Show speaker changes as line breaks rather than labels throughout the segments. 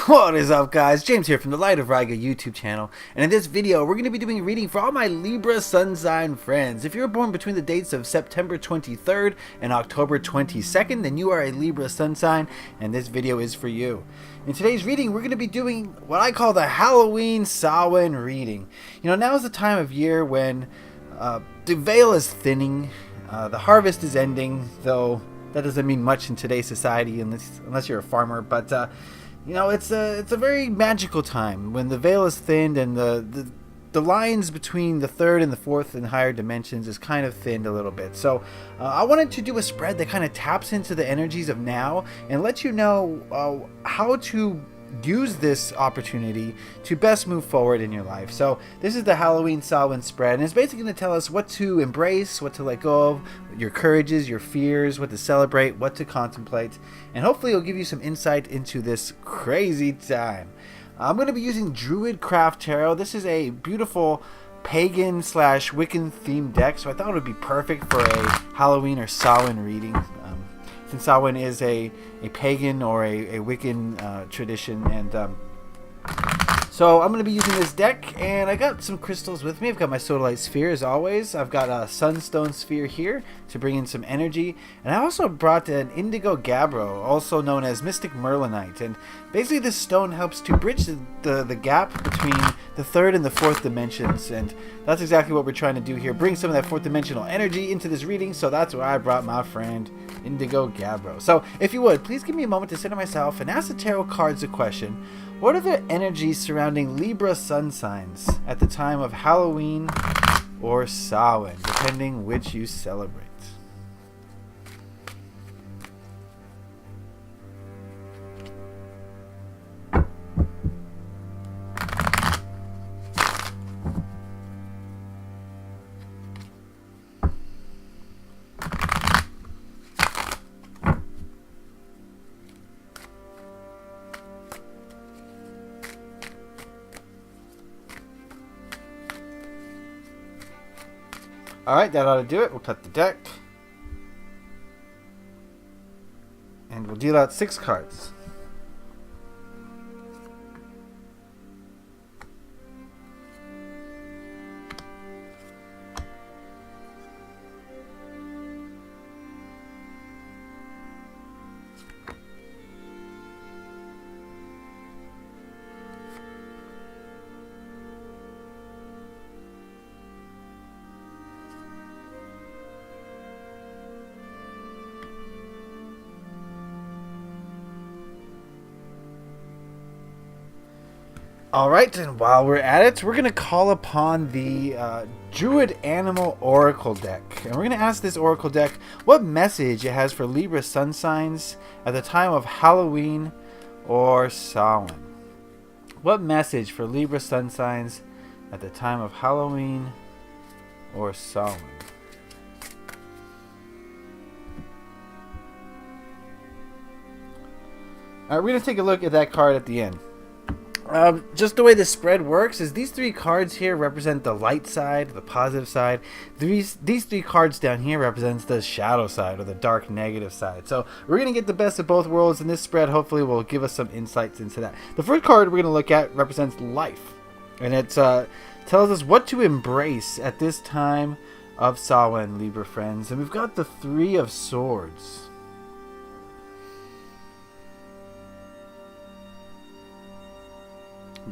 What is up, guys? James here from the Light of Riga YouTube channel, and in this video we're going to be doing a reading for all my Libra sun sign friends. If you were born between the dates of September 23rd and October 22nd, then you are a Libra sun sign, and this video is for you. In today's reading, we're going to be doing what I call the Halloween Samhain reading. You know, now is the time of year when the veil is thinning, the harvest is ending, though that doesn't mean much in today's society unless you're a farmer, but you know, it's a very magical time when the veil is thinned and the lines between the third and the fourth and higher dimensions is kind of thinned a little bit. So I wanted to do a spread that kind of taps into the energies of now and let you know how to use this opportunity to best move forward in your life. So this is the Halloween Samhain spread, and it's basically going to tell us what to embrace, what to let go of, your courages, your fears, what to celebrate, what to contemplate, and hopefully it'll give you some insight into this crazy time. I'm going to be using Druicraft Tarot. This is a beautiful pagan / Wiccan themed deck, so I thought it would be perfect for a Halloween or Samhain reading. Since Samhain is a pagan or a Wiccan tradition, and so I'm going to be using this deck, and I got some crystals with me. I've got my sodalite sphere as always. I've got a sunstone sphere here to bring in some energy, and I also brought an indigo gabbro, also known as mystic merlinite, and basically this stone helps to bridge the gap between the third and the fourth dimensions, and that's exactly what we're trying to do here, bring some of that fourth dimensional energy into this reading. So that's why I brought my friend Indigo Gabbro. So if you would, please give me a moment to sit on myself and ask the tarot cards a question. What are the energies surrounding Libra sun signs at the time of Halloween or Samhain, depending which you celebrate? Alright, that ought to do it. We'll cut the deck. And we'll deal out 6 cards. Alright, and while we're at it, we're going to call upon the Druid Animal Oracle deck. And we're going to ask this Oracle deck what message it has for Libra sun signs at the time of Halloween or Samhain. What message for Libra sun signs at the time of Halloween or Samhain? Alright, we're going to take a look at that card at the end. Just the way the spread works is these 3 cards here represent the light side, the positive side. These 3 cards down here represents the shadow side or the dark negative side. So we're going to get the best of both worlds, and this spread hopefully will give us some insights into that. The first card we're going to look at represents life, and it tells us what to embrace at this time of Samhain, Libra friends. And we've got the 3 of Swords.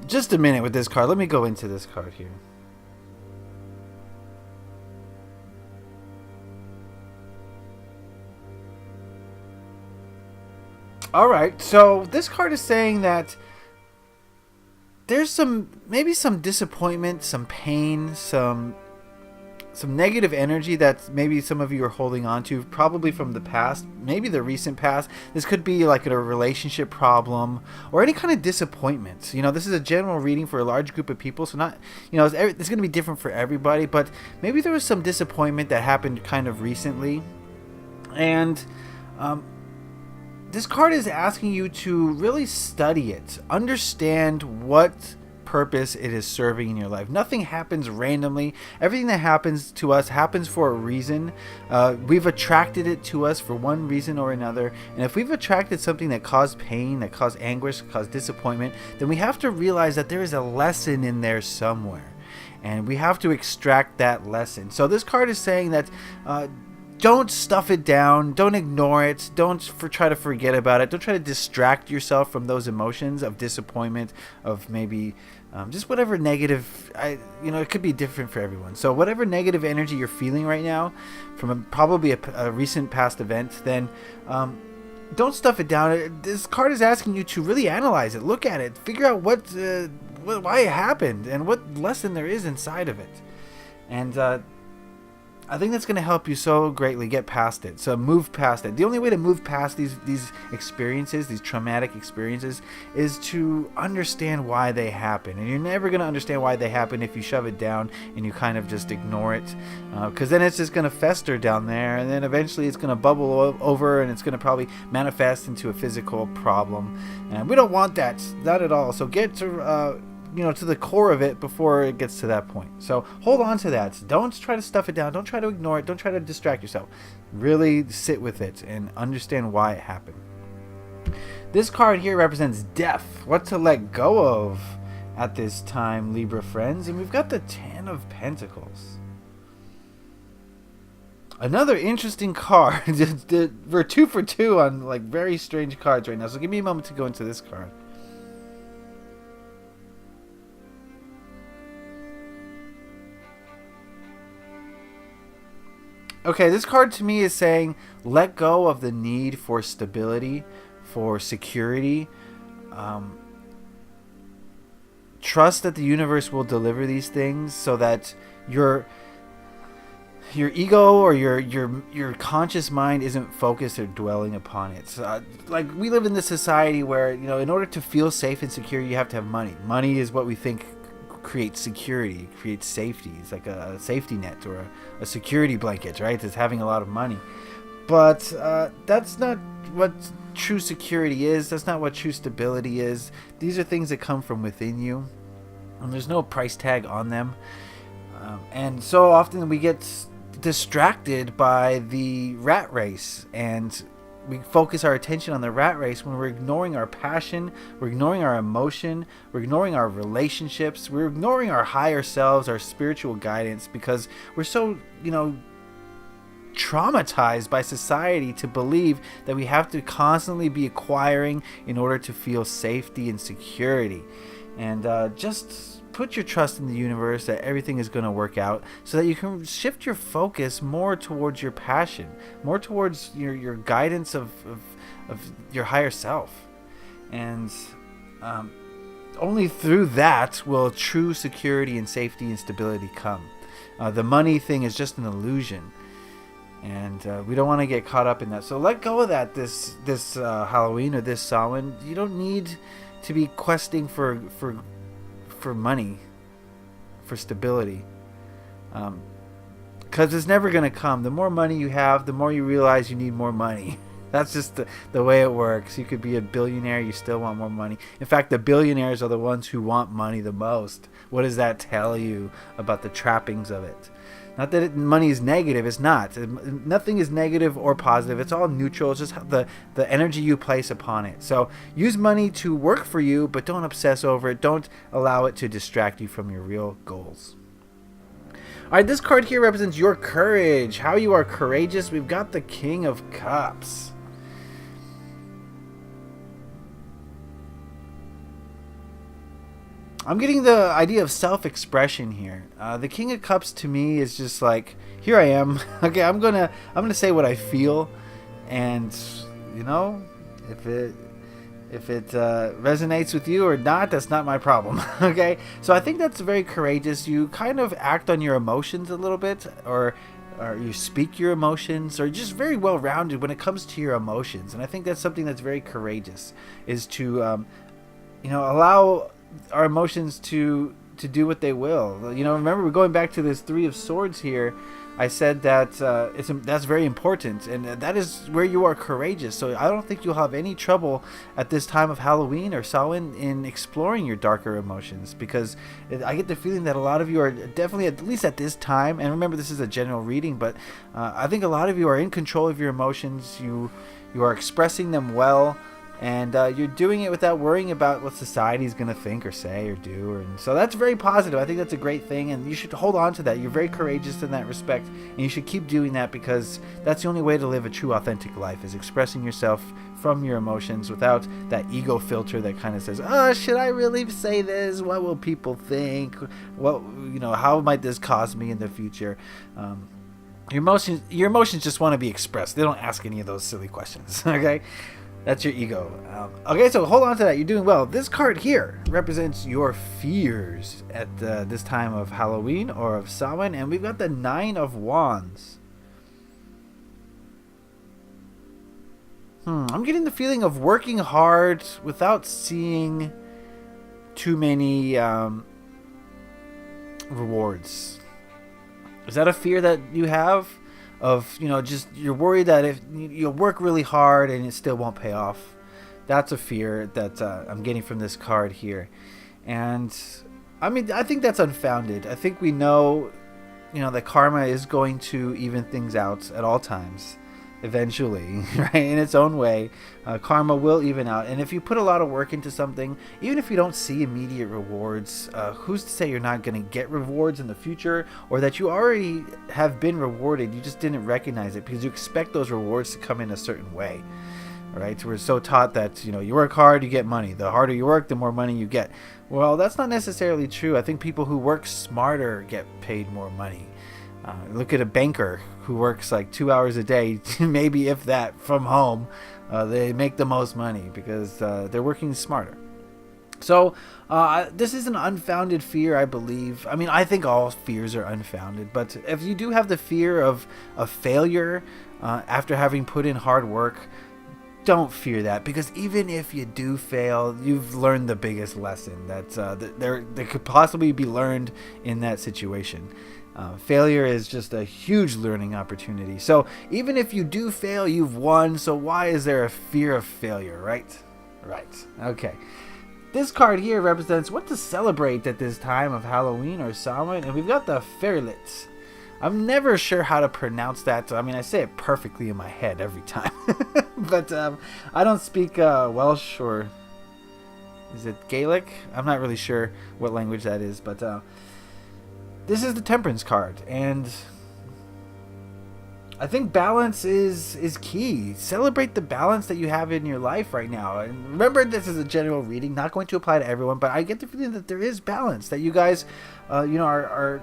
Just a minute with this card. Let me go into this card here. Alright, so this card is saying that there's maybe some disappointment, some pain, some negative energy that maybe some of you are holding on to, probably from the past, maybe the recent past. This could be like a relationship problem or any kind of disappointment. You know, this is a general reading for a large group of people, so not, you know, it's going to be different for everybody, but maybe there was some disappointment that happened kind of recently. And this card is asking you to really study it, understand what purpose it is serving in your life. Nothing happens randomly. Everything that happens to us happens for a reason. We've attracted it to us for one reason or another. And if we've attracted something that caused pain, that caused anguish, caused disappointment, then we have to realize that there is a lesson in there somewhere. And we have to extract that lesson. So this card is saying that don't stuff it down. Don't ignore it. Don't try to forget about it. Don't try to distract yourself from those emotions of disappointment, of maybe just whatever negative. It could be different for everyone. So whatever negative energy you're feeling right now from probably a recent past event, then don't stuff it down. This card is asking you to really analyze it, look at it, figure out why it happened and what lesson there is inside of it. And I think that's going to help you so greatly get past it. So move past it. The only way to move past these experiences, these traumatic experiences, is to understand why they happen. And you're never going to understand why they happen if you shove it down and you kind of just ignore it. Because then it's just going to fester down there. And then eventually it's going to bubble over and it's going to probably manifest into a physical problem. And we don't want that. Not at all. So get to to the core of it before it gets to that point. So hold on to that. Don't try to stuff it down. Don't try to ignore it. Don't try to distract yourself. Really sit with it and understand why it happened. This card here represents death. What to let go of at this time, Libra friends. And we've got the 10 of Pentacles. Another interesting card. We're 2 for 2 on like very strange cards right now. So give me a moment to go into this card. Okay, this card to me is saying let go of the need for stability, for security. Trust that the universe will deliver these things so that your ego or your conscious mind isn't focused or dwelling upon it. Like we live in this society where, in order to feel safe and secure, you have to have money. Money is what we think creates security, creates safety. It's like a safety net or a security blanket, right? It's having a lot of money. But that's not what true security is. That's not what true stability is. These are things that come from within you, and there's no price tag on them. And so often we get distracted by the rat race, and we focus our attention on the rat race when we're ignoring our passion, we're ignoring our emotion, we're ignoring our relationships, we're ignoring our higher selves, our spiritual guidance, because we're so, traumatized by society to believe that we have to constantly be acquiring in order to feel safety and security. And just put your trust in the universe that everything is going to work out so that you can shift your focus more towards your passion, more towards your guidance of your higher self. And only through that will true security and safety and stability come. The money thing is just an illusion. And we don't want to get caught up in that. So let go of that this Halloween or this Samhain. You don't need to be questing for money, for stability, because it's never going to come. The more money you have, the more you realize you need more money. That's just the way it works. You could be a billionaire, you still want more money. In fact, the billionaires are the ones who want money the most. What does that tell you about the trappings of it? Not that money is negative. It's not. Nothing is negative or positive. It's all neutral. It's just the energy you place upon it. So use money to work for you, but don't obsess over it. Don't allow it to distract you from your real goals. All right, this card here represents your courage. How you are courageous. We've got the King of Cups. I'm getting the idea of self-expression here. The King of Cups to me is just like, here I am. Okay, I'm gonna say what I feel, and if it resonates with you or not, that's not my problem. Okay, so I think that's very courageous. You kind of act on your emotions a little bit, or you speak your emotions, or just very well rounded when it comes to your emotions. And I think that's something that's very courageous, is to allow our emotions to do what they will. Remember, we're going back to this 3 of Swords here. I said that that's very important, and that is where you are courageous. So I don't think you'll have any trouble at this time of Halloween or Samhain in exploring your darker emotions, because I get the feeling that a lot of you are definitely, at least at this time, and remember this is a general reading, but I think a lot of you are in control of your emotions. You are expressing them well. And you're doing it without worrying about what society's going to think or say or do. And so that's very positive. I think that's a great thing, and you should hold on to that. You're very courageous in that respect, and you should keep doing that, because that's the only way to live a true, authentic life, is expressing yourself from your emotions without that ego filter that kind of says, oh, should I really say this? What will people think? What, how might this cost me in the future? Your emotions just want to be expressed. They don't ask any of those silly questions, okay? That's your ego. Okay, so hold on to that. You're doing well. This card here represents your fears at this time of Halloween or of Samhain, and we've got the 9 of Wands. I'm getting the feeling of working hard without seeing too many rewards. Is that a fear that you have? Of, just you're worried that if you'll work really hard and it still won't pay off. That's a fear that I'm getting from this card here. And I mean, I think that's unfounded. I think we know, that karma is going to even things out at all times eventually, right? In its own way, karma will even out. And if you put a lot of work into something, even if you don't see immediate rewards, who's to say you're not going to get rewards in the future, or that you already have been rewarded, you just didn't recognize it because you expect those rewards to come in a certain way, right? We're so taught that, you work hard, you get money. The harder you work, the more money you get. Well, that's not necessarily true. I think people who work smarter get paid more money. Look at a banker who works like 2 hours a day, maybe if that, from home. They make the most money because they're working smarter. So this is an unfounded fear, I believe. I mean, I think all fears are unfounded. But if you do have the fear of failure after having put in hard work, don't fear that, because even if you do fail, you've learned the biggest lesson that there could possibly be learned in that situation. Failure is just a huge learning opportunity. So even if you do fail, you've won. So why is there a fear of failure, right? Right. Okay. This card here represents what to celebrate at this time of Halloween or Samhain, and we've got the Fairlit. I'm never sure how to pronounce that. I mean, I say it perfectly in my head every time. But I don't speak Welsh, or is it Gaelic? I'm not really sure what language that is, but this is the Temperance card, and I think balance is key. Celebrate the balance that you have in your life right now. And remember, this is a general reading, not going to apply to everyone, but I get the feeling that there is balance, that you guys are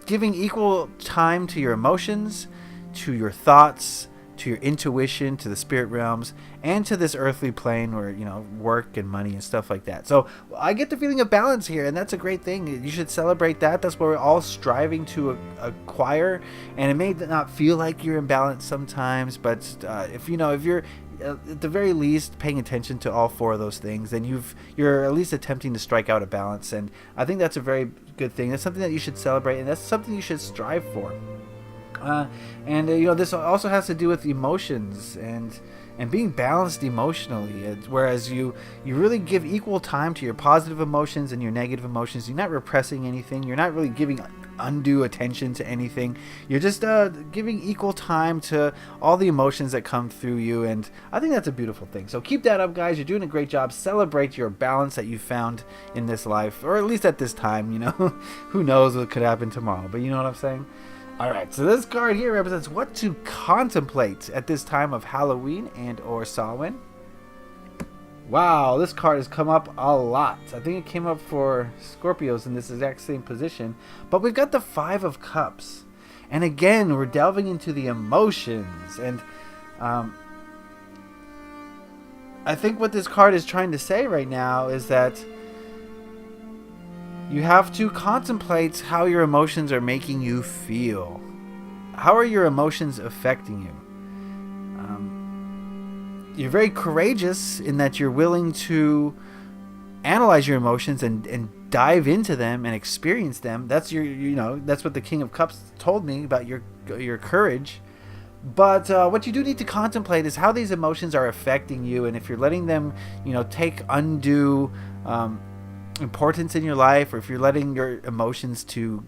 giving equal time to your emotions, to your thoughts, to your intuition, to the spirit realms, and to this earthly plane where, work and money and stuff like that. So I get the feeling of balance here, and that's a great thing. You should celebrate that. That's what we're all striving to acquire, and it may not feel like you're in balance sometimes, but if you're at the very least paying attention to all 4 of those things, then you're at least attempting to strike out a balance, and I think that's a very good thing. That's something that you should celebrate, and that's something you should strive for. This also has to do with emotions and being balanced emotionally, whereas you really give equal time to your positive emotions and your negative emotions. You're not repressing anything. You're not really giving undue attention to anything. You're just giving equal time to all the emotions that come through you, and I think that's a beautiful thing. So keep that up, guys. You're doing a great job. Celebrate your balance that you found in this life, or at least at this time. Who knows what could happen tomorrow, but you know what I'm saying? Alright, so this card here represents what to contemplate at this time of Halloween and or Samhain. Wow, this card has come up a lot. I think it came up for Scorpios in this exact same position. But we've got the 5 of Cups. And again, we're delving into the emotions. And I think what this card is trying to say right now is that you have to contemplate how your emotions are making you feel. How are your emotions affecting you? You're very courageous in that you're willing to analyze your emotions and dive into them and experience them. That's that's what the King of Cups told me about your courage. But what you do need to contemplate is how these emotions are affecting you, and if you're letting them, take undue importance in your life, or if you're letting your emotions to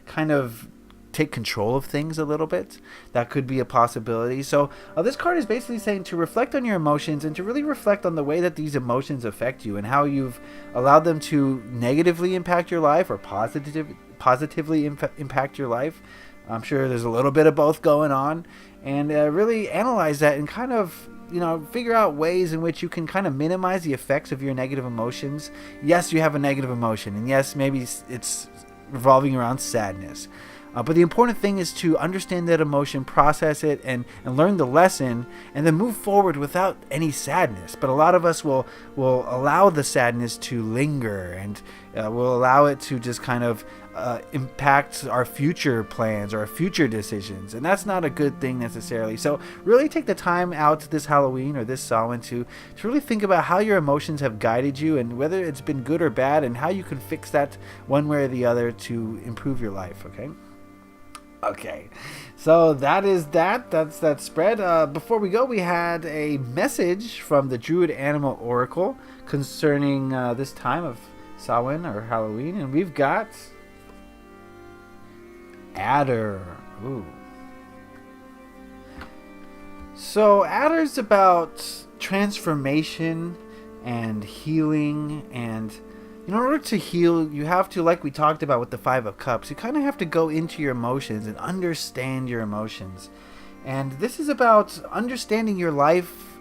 kind of take control of things a little bit, that could be a possibility. So this card is basically saying to reflect on your emotions and to really reflect on the way that these emotions affect you and how you've allowed them to negatively impact your life or positively impact your life. I'm sure there's a little bit of both going on, and really analyze that and kind of figure out ways in which you can kind of minimize the effects of your negative emotions. Yes, you have a negative emotion, and yes, maybe it's revolving around sadness. But the important thing is to understand that emotion, process it, and learn the lesson, and then move forward without any sadness. But a lot of us will allow the sadness to linger, and will allow it to just kind of impact our future plans or our future decisions. And that's not a good thing necessarily. So really take the time out this Halloween or this Samhain to really think about how your emotions have guided you, and whether it's been good or bad, and how you can fix that one way or the other to improve your life, Okay, so that's that spread. Before we go, we had a message from the Druid Animal Oracle concerning this time of Samhain or Halloween, and we've got Adder. Ooh. So Adder's about transformation and healing, and in order to heal, you have to, like we talked about with the Five of Cups, you kind of have to go into your emotions and understand your emotions. And this is about understanding your life,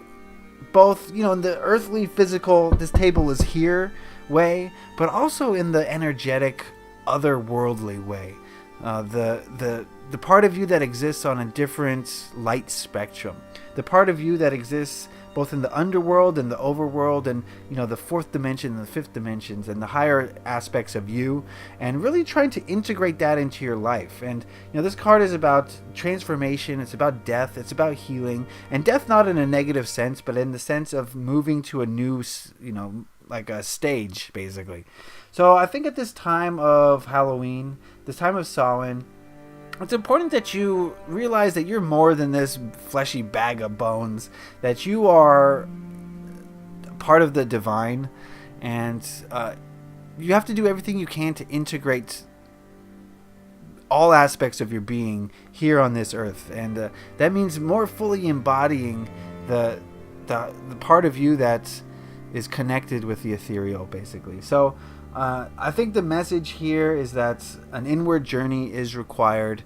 both, in the earthly, physical, this table is here way, but also in the energetic, otherworldly way. The part of you that exists on a different light spectrum. The part of you that exists both in the underworld and the overworld, and the fourth dimension and the fifth dimensions and the higher aspects of you, and really trying to integrate that into your life. And this card is about transformation, it's about death, it's about healing, and death not in a negative sense, but in the sense of moving to a new, like a stage, basically. So I think at this time of Halloween, this time of Samhain, it's important that you realize that you're more than this fleshy bag of bones, that you are part of the divine, and you have to do everything you can to integrate all aspects of your being here on this earth. And that means more fully embodying the part of you that is connected with the ethereal, basically. So I think the message here is that an inward journey is required,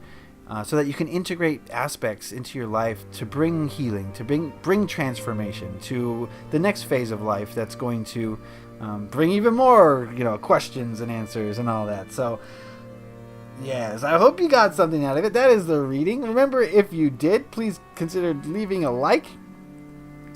so that you can integrate aspects into your life to bring healing, to bring transformation to the next phase of life that's going to bring even more, questions and answers and all that. So yes, I hope you got something out of it. That is the reading. Remember, if you did, please consider leaving a like.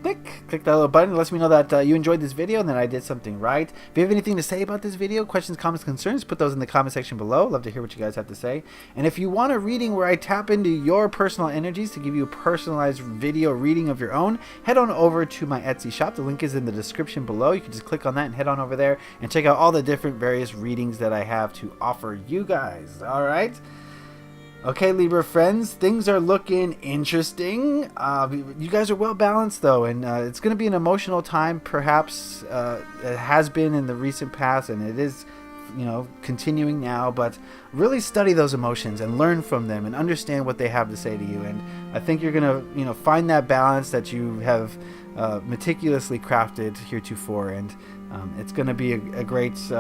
Click that little button. It lets me know that you enjoyed this video and that I did something right. If you have anything to say about this video, questions, comments, concerns, put those in the comment section below. Love to hear what you guys have to say. And if you want a reading where I tap into your personal energies to give you a personalized video reading of your own, head on over to my Etsy shop. The link is in the description below. You can just click on that and head on over there and check out all the different various readings that I have to offer you guys. All right. Okay, Libra friends, things are looking interesting. You guys are well balanced, though, and it's going to be an emotional time, perhaps. It has been in the recent past, and it is, continuing now. But really study those emotions and learn from them and understand what they have to say to you. And I think you're going to, find that balance that you have meticulously crafted heretofore, and it's going to be a great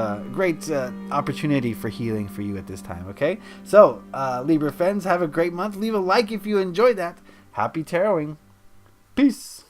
opportunity for healing for you at this time. Okay, so Libra friends, have a great month. Leave a like if you enjoyed that. Happy taroting. Peace.